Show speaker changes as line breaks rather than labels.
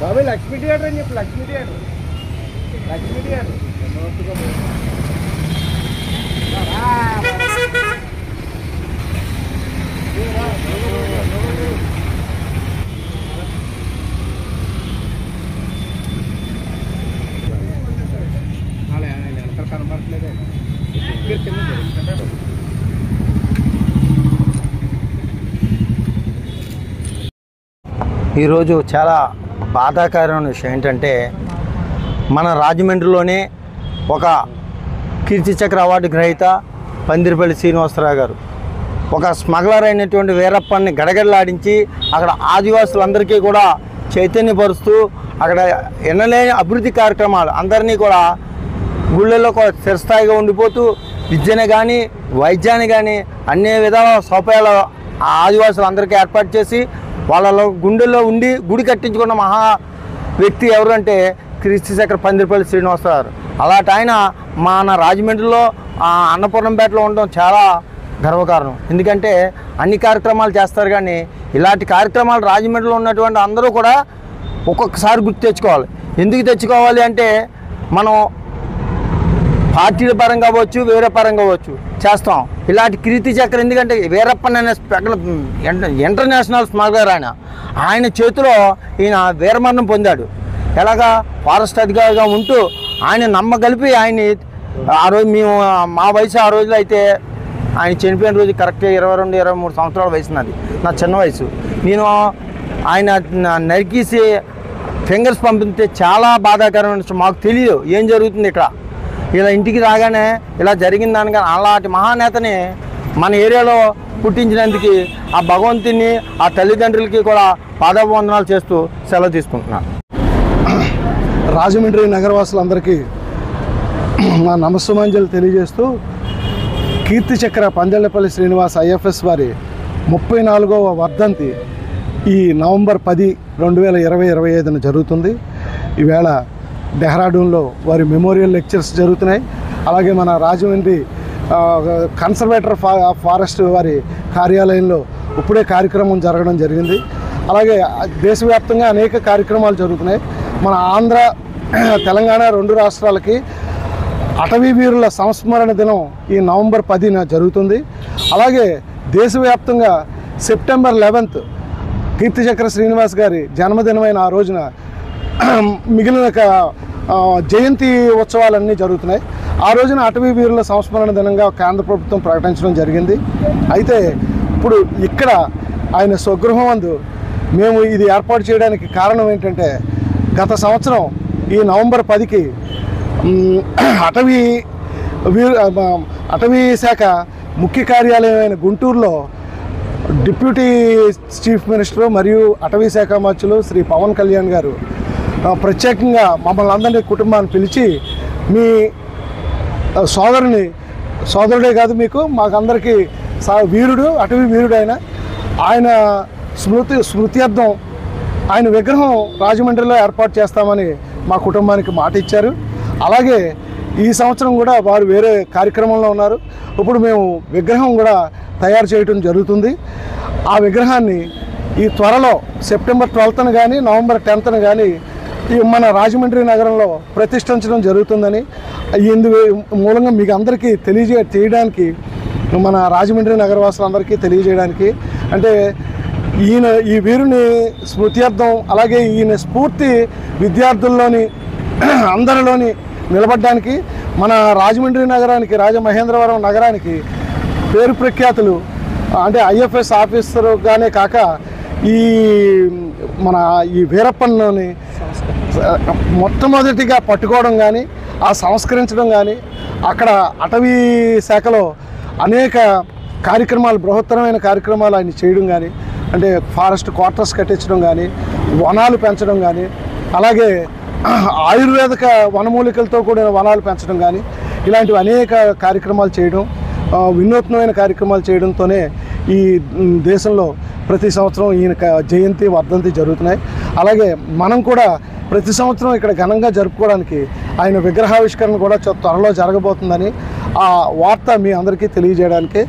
బాబాయ్ లక్ష్మీ థియేటర్ అని చెప్పి లక్ష్మీ థియేటర్ కనబడట్లేదు.
ఈరోజు చాలా బాధాకరమైన విషయం ఏంటంటే మన రాజమండ్రిలోనే ఒక కీర్తిచక్ర అవార్డు గ్రహీత పందిరిపల్లి శ్రీనివాసరావు గారు ఒక స్మగ్లర్ అయినటువంటి వీరప్పని గడగడలాడించి అక్కడ ఆదివాసులందరికీ కూడా చైతన్యపరుస్తూ అక్కడ ఎన్నలేని అభివృద్ధి కార్యక్రమాలు అందరినీ కూడా గుళ్ళల్లో కూడా స్థిరస్థాయిగా ఉండిపోతూ విద్యను కానీ వైద్యాన్ని కానీ అన్ని విధాల సౌకర్యాలు ఆదివాసులందరికీ ఏర్పాటు చేసి వాళ్ళ గుండెల్లో ఉండి గుడి కట్టించుకున్న మహా వ్యక్తి ఎవరంటే కీర్తిచక్ర పందిరిపల్లి శ్రీనివాసరావు గారు. అలాంటి ఆయన మన రాజమండ్రిలో అన్నపూర్ణంపేటలో ఉండడం చాలా గర్వకారణం. ఎందుకంటే అన్ని కార్యక్రమాలు చేస్తారు కానీ ఇలాంటి కార్యక్రమాలు రాజమండ్రిలో ఉన్నటువంటి అందరూ కూడా ఒక్కొక్కసారి గుర్తు తెచ్చుకోవాలి. ఎందుకు తెచ్చుకోవాలి అంటే మనం పార్టీల పరంగా అవ్వచ్చు వేరే పరంగా అవ్వచ్చు చేస్తాం. ఇలాంటి కీర్తిచక్ర ఎందుకంటే వీరప్పన్ అనే ఇంటర్నేషనల్ స్మగ్లర్ ఆయన చేతిలో ఈయన వీరమరణం పొందాడు. ఎలాగా ఫారెస్ట్ అధికారిగా ఉంటూ ఆయన నమ్మగలిపి ఆయన్ని ఆ రోజు మేము మా వయసు ఆ రోజులో అయితే ఆయన చనిపోయిన రోజు కరెక్ట్గా 22-23 సంవత్సరాల వయసు నాది, నా చిన్న వయసు. నేను ఆయన నరికేసి ఫింగర్స్ పంపితే చాలా బాధాకరమైన విషయం. మాకు తెలియదు ఏం జరుగుతుంది ఇక్కడ. ఇలా ఇంటికి రాగానే ఇలా జరిగిన దానికని అలాంటి మహానేతని మన ఏరియాలో పుట్టించినందుకు ఆ భగవంతుని ఆ తల్లిదండ్రులకి కూడా పాదాభివందనాలు చేస్తూ సెలవు తీసుకుంటున్నాను.
రాజమండ్రి నగరవాసులందరికీ మా నమస్సుమాంజలు తెలియజేస్తూ కీర్తిచక్ర పందిళ్లపల్లి శ్రీనివాస్ ఐఎఫ్ఎస్ వారి 34వ వర్ధంతి ఈ నవంబర్ 10, 2025న జరుగుతుంది. ఈవేళ డెహ్రాడూన్లో వారి మెమోరియల్ లెక్చర్స్ జరుగుతున్నాయి. అలాగే మన రాజమండ్రి కన్సర్వేటర్ ఫారెస్ట్ వారి కార్యాలయంలో ఇప్పుడే కార్యక్రమం జరగడం జరిగింది. అలాగే దేశవ్యాప్తంగా అనేక కార్యక్రమాలు జరుగుతున్నాయి. మన ఆంధ్ర తెలంగాణ 2 రాష్ట్రాలకి అటవీ వీరుల సంస్మరణ దినం ఈ నవంబర్ 10న జరుగుతుంది. అలాగే దేశవ్యాప్తంగా సెప్టెంబర్ 11th కీర్తిచక్ర శ్రీనివాస్ గారి జన్మదినమైన ఆ రోజున మిగిలిన జయంతి ఉత్సవాలన్నీ జరుగుతున్నాయి. ఆ రోజున అటవీ వీరుల సంస్మరణ దినంగా కేంద్ర ప్రభుత్వం ప్రకటించడం జరిగింది. అయితే ఇప్పుడు ఇక్కడ ఆయన స్వగృహం నందు మేము ఇది ఏర్పాటు చేయడానికి కారణం ఏంటంటే గత సంవత్సరం ఈ నవంబర్ 10కి అటవీ అటవీ శాఖ ముఖ్య కార్యాలయమైన గుంటూరులో డిప్యూటీ చీఫ్ మినిస్టర్ మరియు అటవీ శాఖ మంత్రులు శ్రీ పవన్ కళ్యాణ్ గారు ప్రత్యేకంగా మమ్మల్ని అందరినీ కుటుంబాన్ని పిలిచి మీ సోదరుడే కాదు మీకు మాకందరికీ వీరుడు, అటవీ వీరుడు ఆయన స్మృత్యర్థం ఆయన విగ్రహం రాజమండ్రిలో ఏర్పాటు చేస్తామని మా కుటుంబానికి మాట ఇచ్చారు. అలాగే ఈ సంవత్సరం కూడా వారు వేరే కార్యక్రమంలో ఉన్నారు. ఇప్పుడు మేము విగ్రహం కూడా తయారు చేయడం జరుగుతుంది. ఆ విగ్రహాన్ని ఈ త్వరలో సెప్టెంబర్ 12న కానీ నవంబర్ 10న కానీ మన రాజమండ్రి నగరంలో ప్రతిష్ఠించడం జరుగుతుందని ఇందు మూలంగా మీకు అందరికీ తెలియజేయడానికి మన రాజమండ్రి నగరవాసులందరికీ తెలియజేయడానికి అంటే ఈ వీరుని స్మృత్యర్థం అలాగే ఈయన స్ఫూర్తి విద్యార్థుల్లోని అందరిలోని నిలబడడానికి మన రాజమండ్రి నగరానికి రాజమహేంద్రవరం నగరానికి పేరు ప్రఖ్యాతులు అంటే ఐఎఫ్ఎస్ ఆఫీసర్గానే కాక ఈ వీరప్పన్ని మొట్టమొదటిగా పట్టుకోవడం కానీ ఆ సంస్కరించడం కానీ అక్కడ అటవీ శాఖలో అనేక కార్యక్రమాలు బృహత్తరమైన కార్యక్రమాలు ఆయన చేయడం కానీ అంటే ఫారెస్ట్ క్వార్టర్స్ కట్టించడం కానీ వనాలు పెంచడం కానీ అలాగే ఆయుర్వేదిక వనమూలికలతో కూడిన వనాలు పెంచడం కానీ ఇలాంటివి అనేక కార్యక్రమాలు చేయడం వినూత్నమైన కార్యక్రమాలు చేయడంతోనే ఈ దేశంలో ప్రతి సంవత్సరం ఈయన జయంతి వర్ధంతి జరుగుతున్నాయి. అలాగే మనం కూడా ప్రతి సంవత్సరం ఇక్కడ ఘనంగా జరుపుకోవడానికి ఆయన విగ్రహావిష్కరణ కూడా త్వరలో జరగబోతుందని ఆ వార్త మీ అందరికీ తెలియజేయడానికి